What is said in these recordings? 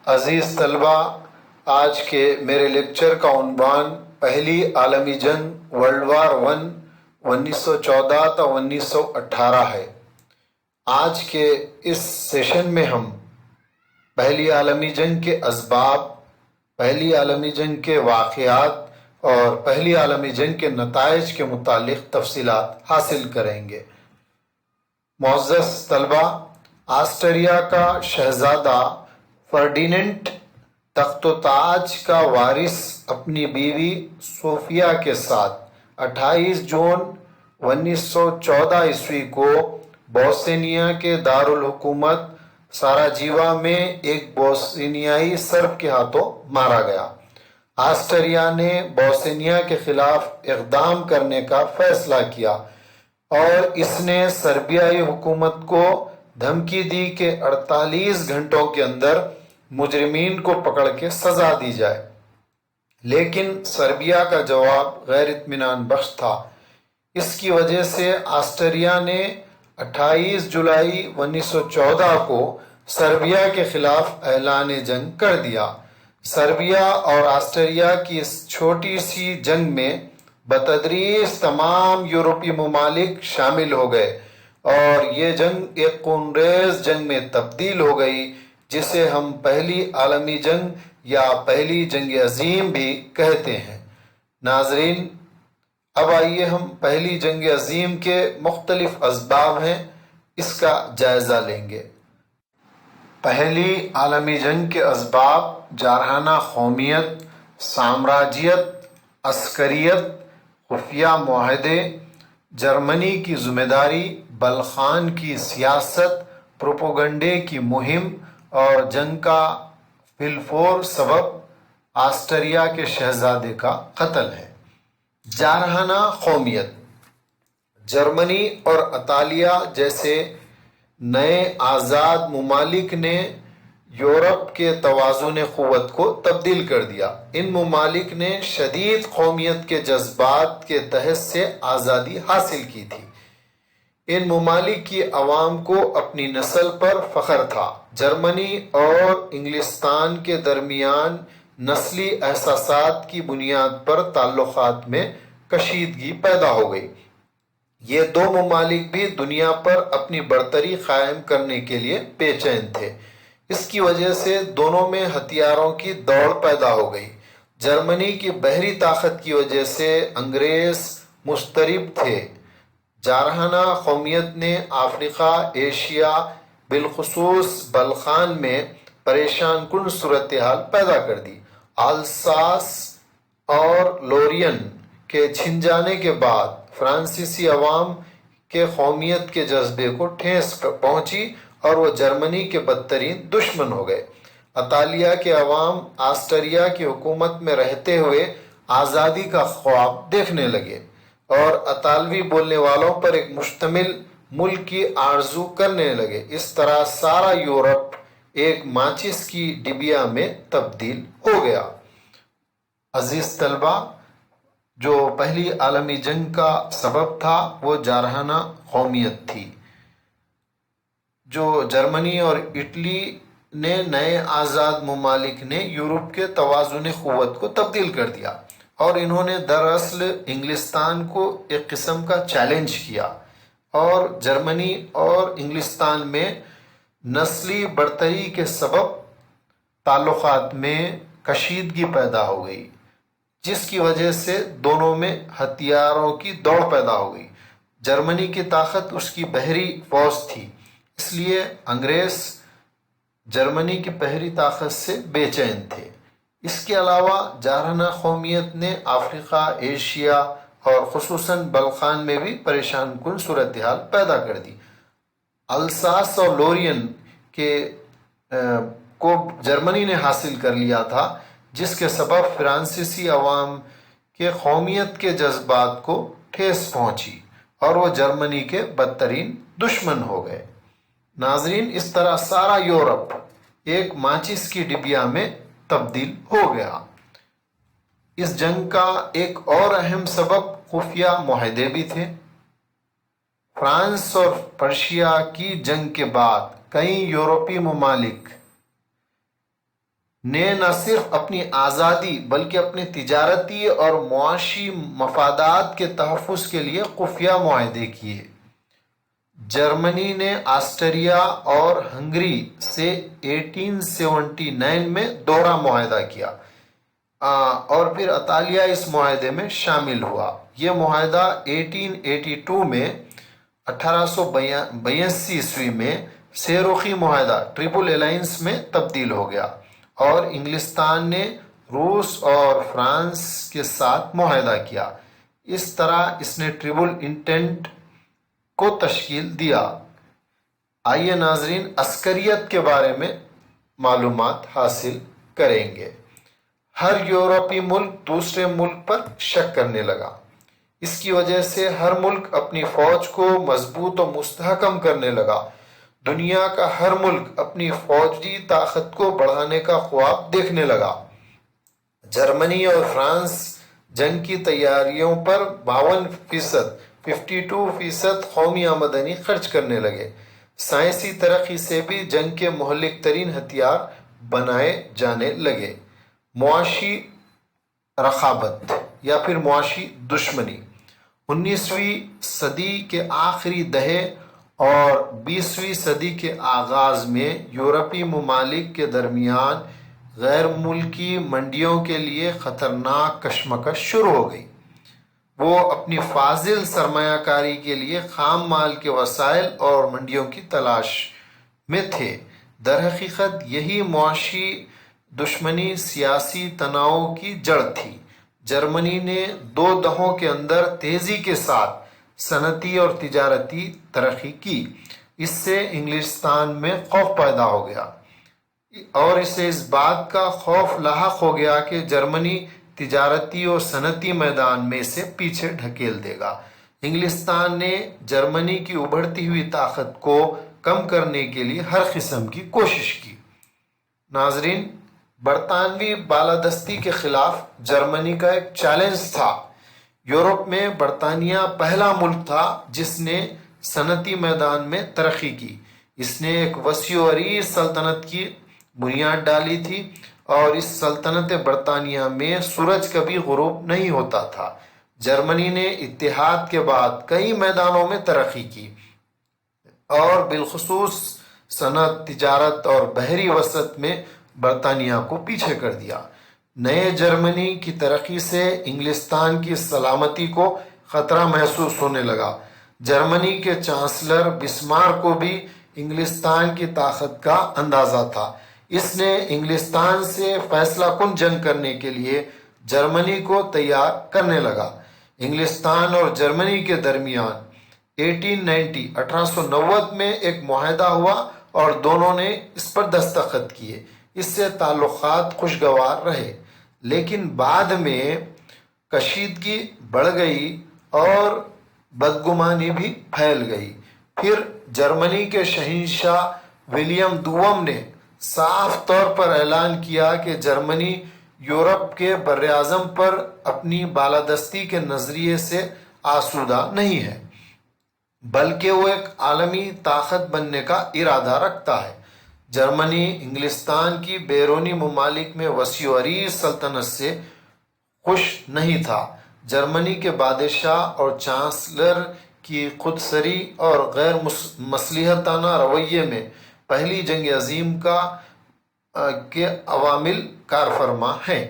عزیز طلبہ، آج کے میرے لیکچر کا عنوان پہلی عالمی جنگ ورلڈ وار 1914 تا 1918 ہے۔ آج کے اس سیشن میں ہم پہلی عالمی جنگ کے اسباب، پہلی عالمی جنگ کے واقعات اور پہلی عالمی جنگ کے نتائج کے متعلق تفصیلات حاصل کریں گے۔ معزز طلبہ، آسٹریا کا شہزادہ فرڈیننڈ تخت و تاج کا وارث اپنی بیوی صوفیہ کے ساتھ 28 جون 1914 عیسوی کو بوسنیا کے دارالحکومت ساراجیوا میں ایک بوسنیائی سرب کے ہاتھوں مارا گیا۔ آسٹریا نے بوسنیا کے خلاف اقدام کرنے کا فیصلہ کیا اور اس نے سربیائی حکومت کو دھمکی دی کہ 48 گھنٹوں کے اندر مجرمین کو پکڑ کے سزا دی جائے، لیکن سربیا کا جواب غیر اطمینان بخش تھا۔ اس کی وجہ سے آسٹریا نے 28 جولائی 1914 کو سربیا کے خلاف اعلان جنگ کر دیا۔ سربیا اور آسٹریا کی اس چھوٹی سی جنگ میں بتدریج تمام یورپی ممالک شامل ہو گئے اور یہ جنگ ایک خونریز جنگ میں تبدیل ہو گئی، جسے ہم پہلی عالمی جنگ یا پہلی جنگ عظیم بھی کہتے ہیں۔ ناظرین، اب آئیے ہم پہلی جنگ عظیم کے مختلف اسباب ہیں، اس کا جائزہ لیں گے۔ پہلی عالمی جنگ کے اسباب جارحانہ قومیت، سامراجیت، عسکریت، خفیہ معاہدے، جرمنی کی ذمہ داری، بلخان کی سیاست، پروپیگنڈے کی مہم اور جنگ کا فی سبب آسٹریا کے شہزادے کا قتل ہے۔ جارحانہ قومیت: جرمنی اور اطالیہ جیسے نئے آزاد ممالک نے یورپ کے توازن قوت کو تبدیل کر دیا۔ ان ممالک نے شدید قومیت کے جذبات کے تحت سے آزادی حاصل کی تھی۔ ان ممالک کی عوام کو اپنی نسل پر فخر تھا۔ جرمنی اور انگلستان کے درمیان نسلی احساسات کی بنیاد پر تعلقات میں کشیدگی پیدا ہو گئی۔ یہ دو ممالک بھی دنیا پر اپنی برتری قائم کرنے کے لیے بے چین تھے۔ اس کی وجہ سے دونوں میں ہتھیاروں کی دوڑ پیدا ہو گئی۔ جرمنی کی بحری طاقت کی وجہ سے انگریز مضطرب تھے۔ جارحانہ قومیت نے افریقہ، ایشیا، بالخصوص بلخان میں پریشان کن صورتحال پیدا کر دی۔ الساس اور لورین کے چھن جانے کے بعد فرانسیسی عوام کے قومیت کے جذبے کو ٹھیس پہنچی اور وہ جرمنی کے بدترین دشمن ہو گئے۔ اطالیہ کے عوام آسٹریا کی حکومت میں رہتے ہوئے آزادی کا خواب دیکھنے لگے اور اطالوی بولنے والوں پر ایک مشتمل ملک کی آرزو کرنے لگے۔ اس طرح سارا یورپ ایک ماچس کی ڈبیا میں تبدیل ہو گیا۔ عزیز طلبہ، جو پہلی عالمی جنگ کا سبب تھا وہ جارحانہ قومیت تھی۔ جو جرمنی اور اٹلی نے نئے آزاد ممالک نے یورپ کے توازن قوت کو تبدیل کر دیا اور انہوں نے دراصل انگلستان کو ایک قسم کا چیلنج کیا اور جرمنی اور انگلستان میں نسلی برتری کے سبب تعلقات میں کشیدگی پیدا ہو گئی، جس کی وجہ سے دونوں میں ہتھیاروں کی دوڑ پیدا ہو گئی۔ جرمنی کی طاقت اس کی بحری فوج تھی، اس لیے انگریز جرمنی کی بحری طاقت سے بے چین تھے۔ اس کے علاوہ جارحانہ قومیت نے افریقہ، ایشیا اور خصوصاً بلخان میں بھی پریشان کن صورتحال پیدا کر دی۔ الساس اور لورین کو جرمنی نے حاصل کر لیا تھا، جس کے سبب فرانسیسی عوام کے قومیت کے جذبات کو ٹھیس پہنچی اور وہ جرمنی کے بدترین دشمن ہو گئے۔ ناظرین، اس طرح سارا یورپ ایک ماچس کی ڈبیا میں تبدیل ہو گیا۔ اس جنگ کا ایک اور اہم سبب خفیہ معاہدے بھی تھے۔ فرانس اور پرشیا کی جنگ کے بعد کئی یورپی ممالک نے نہ صرف اپنی آزادی بلکہ اپنے تجارتی اور معاشی مفادات کے تحفظ کے لیے خفیہ معاہدے کیے۔ جرمنی نے آسٹریا اور ہنگری سے 1879 میں دوہرا معاہدہ کیا اور پھر اطالیہ اس معاہدے میں شامل ہوا۔ یہ معاہدہ 1882 میں 1882 عیسوی میں سہ رخی معاہدہ ٹرپل الائنس میں تبدیل ہو گیا اور انگلستان نے روس اور فرانس کے ساتھ معاہدہ کیا۔ اس طرح اس نے ٹرپل انٹینٹ کو تشکیل دیا۔ آئیے ناظرین عسکریت کے بارے میں معلومات حاصل کریں گے۔ ہر یورپی ملک دوسرے ملک پر شک کرنے لگا۔ اس کی وجہ سے ہر ملک اپنی فوج کو مضبوط و مستحکم کرنے لگا۔ دنیا کا ہر ملک اپنی فوجی طاقت کو بڑھانے کا خواب دیکھنے لگا۔ جرمنی اور فرانس جنگ کی تیاریوں پر 52% قومی آمدنی خرچ کرنے لگے۔ سائنسی ترقی سے بھی جنگ کے مہلک ترین ہتھیار بنائے جانے لگے۔ معاشی رقابت یا پھر معاشی دشمنی 19ویں صدی کے آخری دہے اور 20ویں صدی کے آغاز میں یورپی ممالک کے درمیان غیر ملکی منڈیوں کے لیے خطرناک کشمکش شروع ہو گئی۔ وہ اپنی فاضل سرمایہ کاری کے لیے خام مال کے وسائل اور منڈیوں کی تلاش میں تھے۔ در حقیقت یہی معاشی دشمنی سیاسی تناؤ کی جڑ تھی۔ جرمنی نے 2 دہوں کے اندر تیزی کے ساتھ صنعتی اور تجارتی ترقی کی۔ اس سے انگلستان میں خوف پیدا ہو گیا اور اسے اس بات کا خوف لاحق ہو گیا کہ جرمنی تجارتی اور صنعتی میدان میں اسے پیچھے ڈھکیل دے گا۔ انگلستان نے جرمنی کی ابھرتی ہوئی طاقت کو کم کرنے کے لیے ہر قسم کی کوشش کی۔ ناظرین برطانوی بالادستی کے خلاف جرمنی کا ایک چیلنج تھا۔ یورپ میں برطانیہ پہلا ملک تھا جس نے صنعتی میدان میں ترقی کی۔ اس نے ایک وسیع و عریض سلطنت کی بنیاد ڈالی تھی اور اس سلطنت برطانیہ میں سورج کبھی غروب نہیں ہوتا تھا۔ جرمنی نے اتحاد کے بعد کئی میدانوں میں ترقی کی اور بالخصوص صنعت، تجارت اور بحری وسط میں برطانیہ کو پیچھے کر دیا۔ نئے جرمنی کی ترقی سے انگلستان کی سلامتی کو خطرہ محسوس ہونے لگا۔ جرمنی کے چانسلر بسمارک کو بھی انگلستان کی طاقت کا اندازہ تھا۔ اس نے انگلستان سے فیصلہ کن جنگ کرنے کے لیے جرمنی کو تیار کرنے لگا۔ انگلستان اور جرمنی کے درمیان 1890 میں ایک معاہدہ ہوا اور دونوں نے اس پر دستخط کیے۔ اس سے تعلقات خوشگوار رہے، لیکن بعد میں کشیدگی بڑھ گئی اور بدگمانی بھی پھیل گئی۔ پھر جرمنی کے شہنشاہ ولیم دوم نے صاف طور پر اعلان کیا کہ جرمنی یورپ کے براعظم پر اپنی بالادستی کے نظریے سے آسودہ نہیں ہے، بلکہ وہ ایک عالمی طاقت بننے کا ارادہ رکھتا ہے۔ جرمنی انگلستان کی بیرونی ممالک میں وسیع و عریض سلطنت سے خوش نہیں تھا۔ جرمنی کے بادشاہ اور چانسلر کی خودسری اور غیر مصلحتانہ رویے میں پہلی جنگ عظیم کے عوامل کار فرما ہیں۔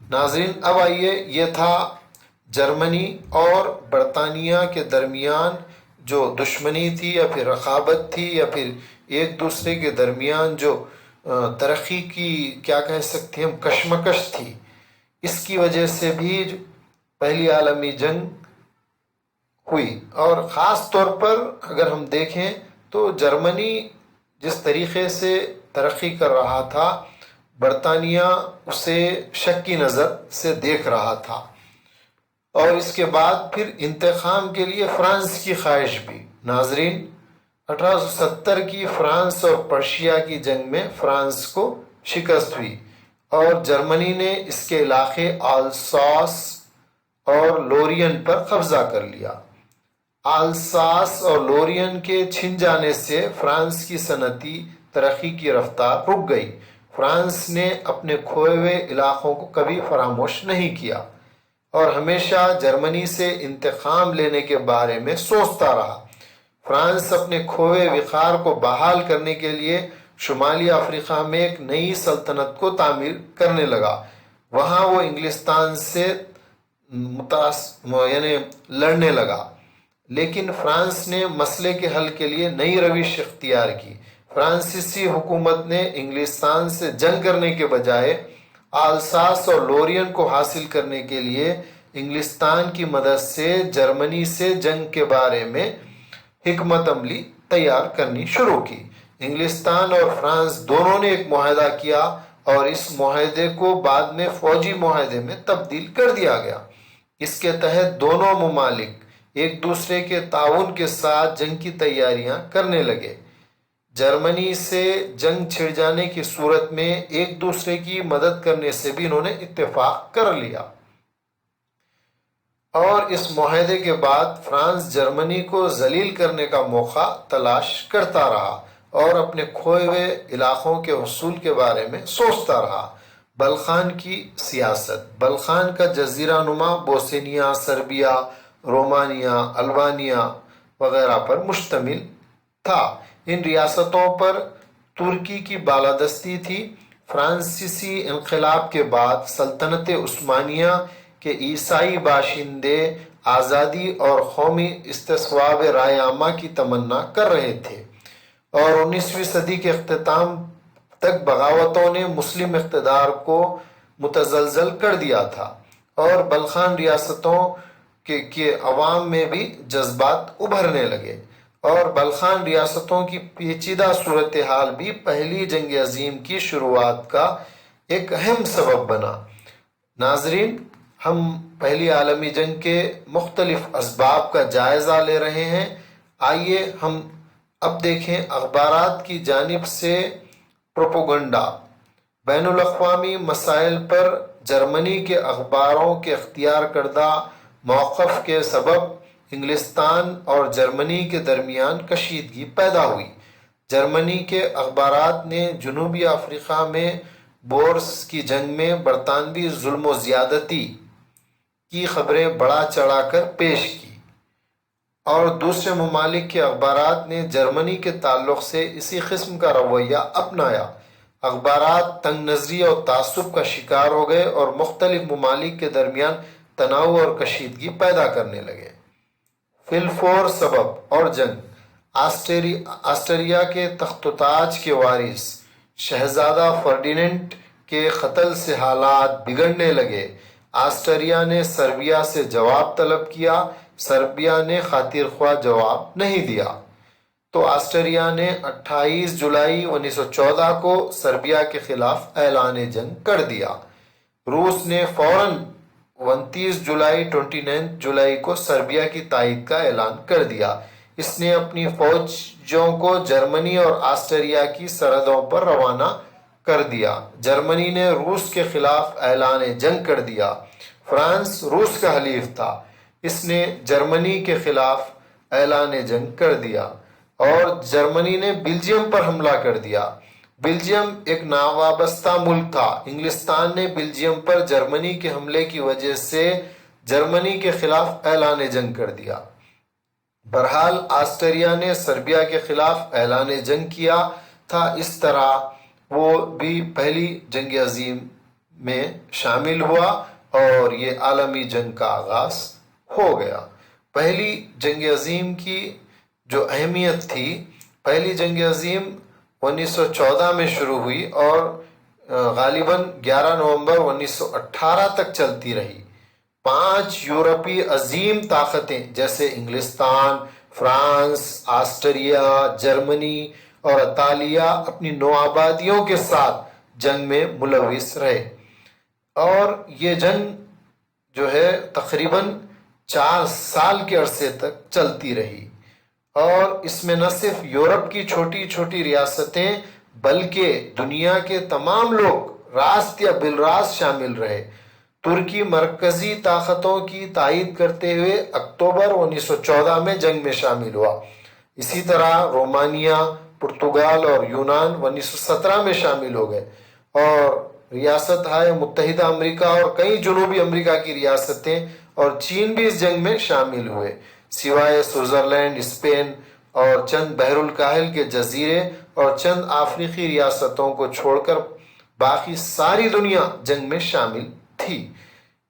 ناظرین اب آئیے، یہ تھا جرمنی اور برطانیہ کے درمیان جو دشمنی تھی یا پھر رقابت تھی یا پھر ایک دوسرے کے درمیان جو ترقی کی کیا کہہ سکتے ہیں ہم کشمکش تھی۔ اس کی وجہ سے بھی پہلی عالمی جنگ ہوئی اور خاص طور پر اگر ہم دیکھیں تو جرمنی جس طریقے سے ترقی کر رہا تھا، برطانیہ اسے شک کی نظر سے دیکھ رہا تھا، اور اس کے بعد پھر انتقام کے لیے فرانس کی خواہش بھی۔ ناظرین 1870 کی فرانس اور پرشیا کی جنگ میں فرانس کو شکست ہوئی اور جرمنی نے اس کے علاقے آلساس اور لورین پر قبضہ کر لیا۔ آلساس اور لورین کے چھن جانے سے فرانس کی صنعتی ترقی کی رفتار رک گئی۔ فرانس نے اپنے کھوئے ہوئے علاقوں کو کبھی فراموش نہیں کیا اور ہمیشہ جرمنی سے انتقام لینے کے بارے میں سوچتا رہا۔ فرانس اپنے کھوئے وقار کو بحال کرنے کے لیے شمالی افریقہ میں ایک نئی سلطنت کو تعمیر کرنے لگا۔ وہاں وہ انگلستان سے لڑنے لگا، لیکن فرانس نے مسئلے کے حل کے لیے نئی روش اختیار کی۔ فرانسیسی حکومت نے انگلستان سے جنگ کرنے کے بجائے آلساس اور لورین کو حاصل کرنے کے لیے انگلستان کی مدد سے جرمنی سے جنگ کے بارے میں حکمت عملی تیار کرنی شروع کی۔ انگلستان اور فرانس دونوں نے ایک معاہدہ کیا اور اس معاہدے کو بعد میں فوجی معاہدے میں تبدیل کر دیا گیا۔ اس کے تحت دونوں ممالک ایک دوسرے کے تعاون کے ساتھ جنگ کی تیاریاں کرنے لگے۔ جرمنی سے جنگ چھڑ جانے کی صورت میں ایک دوسرے کی مدد کرنے سے بھی انہوں نے اتفاق کر لیا، اور اس معاہدے کے بعد فرانس جرمنی کو ذلیل کرنے کا موقع تلاش کرتا رہا اور اپنے کھوئے ہوئے علاقوں کے حصول کے بارے میں سوچتا رہا۔ بلخان کی سیاست۔ بلخان کا جزیرہ نما بوسنیا، سربیا، رومانیہ، البانیہ وغیرہ پر مشتمل تھا۔ ان ریاستوں پر ترکی کی بالادستی تھی۔ فرانسیسی انقلاب کے بعد سلطنت عثمانیہ کے عیسائی باشندے آزادی اور قومی استصواب رائے عامہ کی تمنا کر رہے تھے، اور 19ویں صدی کے اختتام تک بغاوتوں نے مسلم اقتدار کو متزلزل کر دیا تھا، اور بلخان ریاستوں کے عوام میں بھی جذبات ابھرنے لگے، اور بلخان ریاستوں کی پیچیدہ صورتحال بھی پہلی جنگ عظیم کی شروعات کا ایک اہم سبب بنا۔ ناظرین، ہم پہلی عالمی جنگ کے مختلف اسباب کا جائزہ لے رہے ہیں۔ آئیے ہم اب دیکھیں اخبارات کی جانب سے پروپیگنڈا۔ بین الاقوامی مسائل پر جرمنی کے اخباروں کے اختیار کردہ موقف کے سبب انگلستان اور جرمنی کے درمیان کشیدگی پیدا ہوئی۔ جرمنی کے اخبارات نے جنوبی افریقہ میں بورس کی جنگ میں برطانوی ظلم و زیادتی کی خبریں بڑھا چڑھا کر پیش کی، اور دوسرے ممالک کے اخبارات نے جرمنی کے تعلق سے اسی قسم کا رویہ اپنایا۔ اخبارات تنگ نظری اور تعصب کا شکار ہو گئے اور مختلف ممالک کے درمیان تناؤ اور کشیدگی پیدا کرنے لگے۔ فی الفور سبب اور جنگ۔ آسٹریا کے تخت و تاج کے وارث شہزادہ فرڈیننڈ کے قتل سے حالات بگڑنے لگے۔ آسٹریا نے سربیا سے جواب طلب کیا، سربیا نے خاطر خواہ جواب نہیں دیا، تو آسٹریا نے 28 جولائی 1914 کو سربیا کے خلاف اعلان جنگ کر دیا۔ روس نے فوراً 29 جولائی کو سربیا کی تائید کا اعلان کر دیا۔ اس نے اپنی فوجوں کو جرمنی اور آسٹریا کی سرحدوں پر روانہ کر دیا۔ جرمنی نے روس کے خلاف اعلان جنگ کر دیا۔ فرانس روس کا حلیف تھا، اس نے جرمنی کے خلاف اعلان جنگ کر دیا، اور جرمنی نے بیلجیم پر حملہ کر دیا۔ بیلجیم ایک ناوابستہ ملک تھا۔ انگلستان نے بیلجیم پر جرمنی کے حملے کی وجہ سے جرمنی کے خلاف اعلان جنگ کر دیا۔ بہرحال آسٹریا نے سربیا کے خلاف اعلان جنگ کیا تھا۔ اس طرح وہ بھی پہلی جنگ عظیم میں شامل ہوا اور یہ عالمی جنگ کا آغاز ہو گیا۔ پہلی جنگ عظیم کی جو اہمیت تھی، پہلی جنگ عظیم 1914 میں شروع ہوئی اور غالباً 11 نومبر 1918 تک چلتی رہی۔ 5 یورپی عظیم طاقتیں جیسے انگلستان، فرانس، آسٹریا، جرمنی اور اطالیہ اپنی نوآبادیوں کے ساتھ جنگ میں ملوث رہے، اور یہ جنگ جو ہے تقریباً 4 سال کے عرصے تک چلتی رہی، اور اس میں نہ صرف یورپ کی چھوٹی چھوٹی ریاستیں بلکہ دنیا کے تمام لوگ راست یا بالراست شامل رہے۔ ترکی مرکزی طاقتوں کی تائید کرتے ہوئے اکتوبر 1914 میں جنگ میں شامل ہوا۔ اسی طرح رومانیہ، پرتگال اور یونان 1917 میں شامل ہو گئے، اور ریاست ہائے متحدہ امریکہ اور کئی جنوبی امریکہ کی ریاستیں اور چین بھی اس جنگ میں شامل ہوئے، سوائے سوئٹزرلینڈ، اسپین اور چند بحر الکاہل کے جزیرے اور چند افریقی ریاستوں کو چھوڑ کر باقی ساری دنیا جنگ میں شامل تھی۔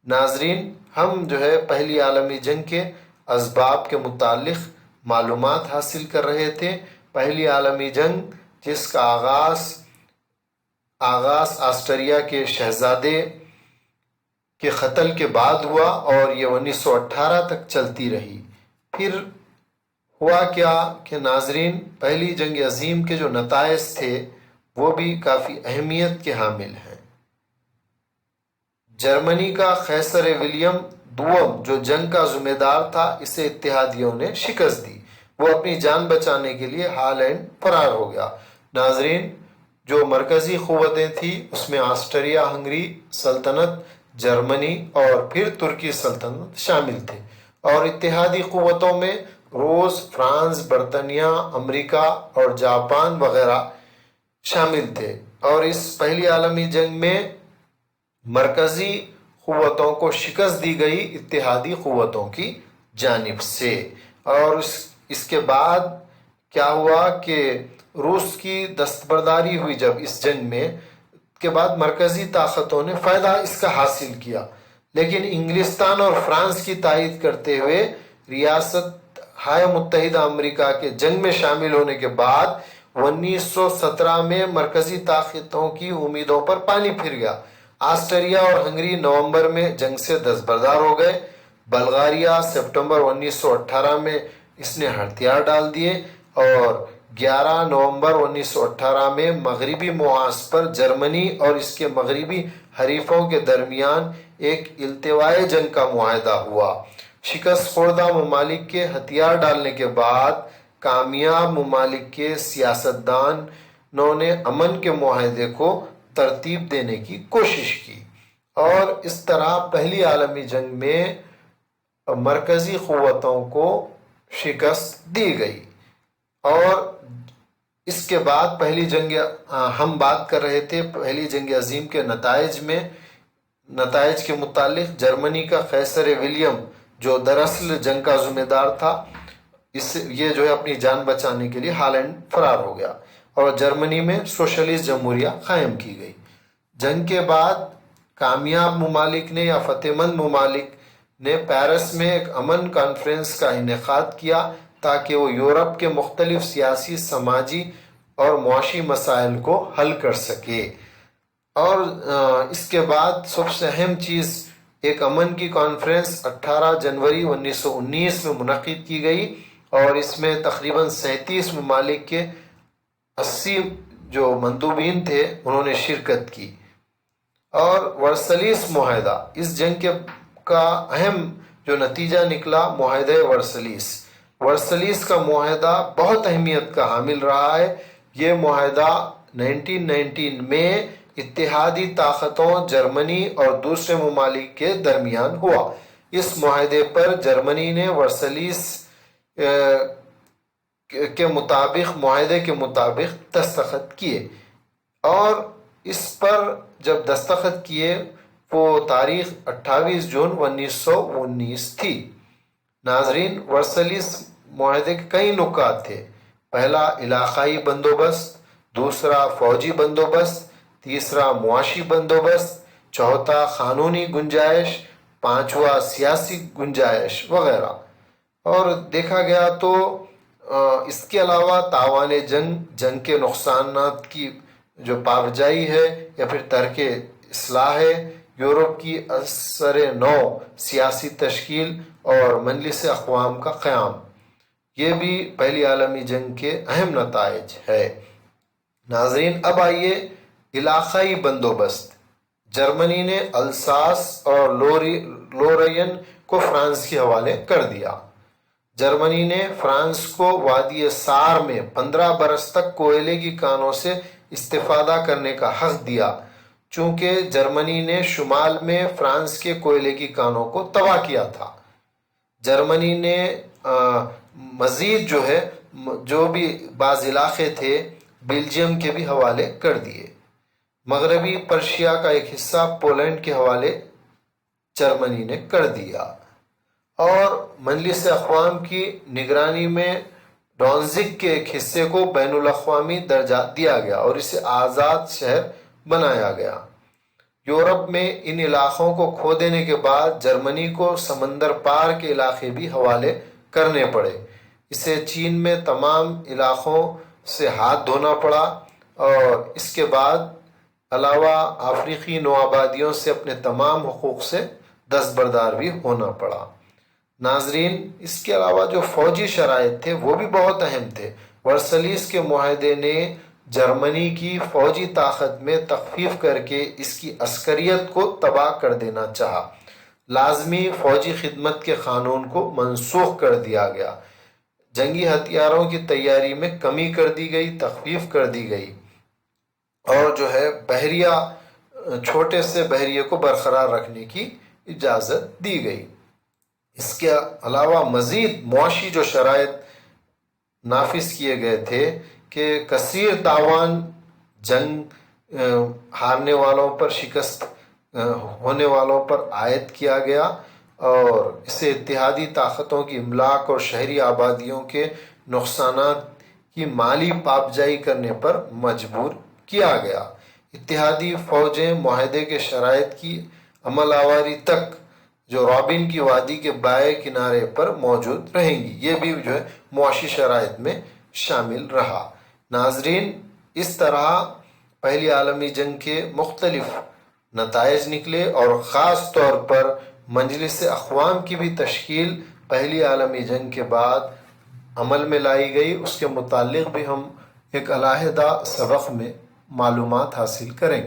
ناظرین، ہم پہلی عالمی جنگ کے اسباب کے متعلق معلومات حاصل کر رہے تھے۔ پہلی عالمی جنگ جس کا آغاز آسٹریا کے شہزادے کے قتل کے بعد ہوا اور یہ 1918 تک چلتی رہی۔ پھر ہوا کیا کہ ناظرین، پہلی جنگ عظیم کے جو نتائج تھے وہ بھی کافی اہمیت کے حامل ہیں۔ جرمنی کا قیصر ولیم دوم جو جنگ کا ذمہ دار تھا، اسے اتحادیوں نے شکست دی۔ وہ اپنی جان بچانے کے لیے ہالینڈ فرار ہو گیا۔ ناظرین، جو مرکزی قوتیں تھیں اس میں آسٹریا ہنگری سلطنت، جرمنی اور پھر ترکی سلطنت شامل تھے، اور اتحادی قوتوں میں روس، فرانس، برطانیہ، امریکہ اور جاپان وغیرہ شامل تھے۔ اور اس پہلی عالمی جنگ میں مرکزی قوتوں کو شکست دی گئی اتحادی قوتوں کی جانب سے۔ اور اس کے بعد کیا ہوا کہ روس کی دستبرداری ہوئی جب اس جنگ میں، کے بعد مرکزی طاقتوں نے فائدہ اس کا حاصل کیا، لیکن انگلستان اور فرانس کی تائید کرتے ہوئے ریاست ہائے متحدہ امریکہ کے جنگ میں شامل ہونے کے بعد 1917 میں مرکزی طاقتوں کی امیدوں پر پانی پھر گیا۔ آسٹریا اور ہنگری نومبر میں جنگ سے دستبردار ہو گئے۔ بلغاریہ سپٹمبر 1918 میں اس نے ہتھیار ڈال دیے، اور 11 نومبر 1918 میں مغربی محاذ پر جرمنی اور اس کے مغربی حریفوں کے درمیان ایک التوائی جنگ کا معاہدہ ہوا۔ شکست خوردہ ممالک کے ہتھیار ڈالنے کے بعد کامیاب ممالک کے سیاستدانوں نے امن کے معاہدے کو ترتیب دینے کی کوشش کی، اور اس طرح پہلی عالمی جنگ میں مرکزی قوتوں کو شکست دی گئی۔ اور اس کے بعد پہلی جنگ، ہم بات کر رہے تھے پہلی جنگ عظیم کے نتائج کے متعلق۔ جرمنی کا قیصر ولیم جو دراصل جنگ کا ذمہ دار تھا، یہ اپنی جان بچانے کے لیے ہالینڈ فرار ہو گیا، اور جرمنی میں سوشلسٹ جمہوریہ قائم کی گئی۔ جنگ کے بعد کامیاب ممالک نے یا فتح مند ممالک نے پیرس میں ایک امن کانفرنس کا انعقاد کیا تاکہ وہ یورپ کے مختلف سیاسی، سماجی اور معاشی مسائل کو حل کر سکے۔ اور اس کے بعد سب سے اہم چیز، ایک امن کی کانفرنس 18 جنوری 1919 میں منعقد کی گئی، اور اس میں تقریباً 37 ممالک کے 80 جو مندوبین تھے انہوں نے شرکت کی۔ اور ورسلیس معاہدہ، اس جنگ کا اہم جو نتیجہ نکلا، معاہدہ ورسلیس کا معاہدہ بہت اہمیت کا حامل رہا ہے۔ یہ معاہدہ 1919 میں اتحادی طاقتوں جرمنی اور دوسرے ممالک کے درمیان ہوا۔ اس معاہدے پر جرمنی نے ورسلیس معاہدے کے مطابق دستخط کیے، اور اس پر جب دستخط کیے وہ تاریخ 28 جون 1919 تھی۔ ناظرین، ورسلیس معاہدے کے کئی نکات تھے۔ پہلا، علاقائی بندوبست، دوسرا فوجی بندوبست، تیسرا معاشی بندوبست، چوتھا قانونی گنجائش، پانچواں سیاسی گنجائش وغیرہ۔ اور دیکھا گیا تو اس کے علاوہ تاوان جنگ کے نقصانات کی جو پابجائی ہے یا پھر ترک اصلاح ہے، یورپ کی اثر نو سیاسی تشکیل اور مجلس اقوام کا قیام، یہ بھی پہلی عالمی جنگ کے اہم نتائج ہے۔ ناظرین، اب آئیے علاقائی بندوبست۔ جرمنی نے الساس اور لورین کو فرانس کے حوالے کر دیا۔ جرمنی نے فرانس کو وادی سار میں 15 برس تک کوئلے کی کانوں سے استفادہ کرنے کا حق دیا، چونکہ جرمنی نے شمال میں فرانس کے کوئلے کی کانوں کو تباہ کیا تھا۔ جرمنی نے مزید جو بھی بعض علاقے تھے بیلجیم کے بھی حوالے کر دیے۔ مغربی پرشیا کا ایک حصہ پولینڈ کے حوالے جرمنی نے کر دیا، اور مجلس اقوام کی نگرانی میں ڈانزگ کے ایک حصے کو بین الاقوامی درجہ دیا گیا اور اسے آزاد شہر بنایا گیا۔ یورپ میں ان علاقوں کو کھو دینے کے بعد جرمنی کو سمندر پار کے علاقے بھی حوالے کرنے پڑے۔ اسے چین میں تمام علاقوں سے ہاتھ دھونا پڑا اور اس کے بعد علاوہ افریقی نوآبادیوں سے اپنے تمام حقوق سے دستبردار بھی ہونا پڑا۔ ناظرین، اس کے علاوہ جو فوجی شرائط تھے وہ بھی بہت اہم تھے۔ ورسلیس کے معاہدے نے جرمنی کی فوجی طاقت میں تخفیف کر کے اس کی عسکریت کو تباہ کر دینا چاہا۔ لازمی فوجی خدمت کے قانون کو منسوخ کر دیا گیا، جنگی ہتھیاروں کی تیاری میں کمی کر دی گئی، تخفیف کر دی گئی، اور جو ہے بحریہ چھوٹے سے بحریے کو برقرار رکھنے کی اجازت دی گئی۔ اس کے علاوہ مزید معاشی جو شرائط نافذ کیے گئے تھے کہ کثیر تاوان جنگ ہارنے والوں پر، شکست ہونے والوں پر عائد کیا گیا، اور اسے اتحادی طاقتوں کی املاک اور شہری آبادیوں کے نقصانات کی مالی پابجائی کرنے پر مجبور کیا گیا۔ اتحادی فوجیں معاہدے کے شرائط کی عمل آوری تک جو رابن کی وادی کے بائیں کنارے پر موجود رہیں گی۔ یہ بھی جو ہے معاشی شرائط میں شامل رہا۔ ناظرین، اس طرح پہلی عالمی جنگ کے مختلف نتائج نکلے، اور خاص طور پر مجلس اقوام کی بھی تشکیل پہلی عالمی جنگ کے بعد عمل میں لائی گئی۔ اس کے متعلق بھی ہم ایک علیحدہ سبق میں معلومات حاصل کریں گے۔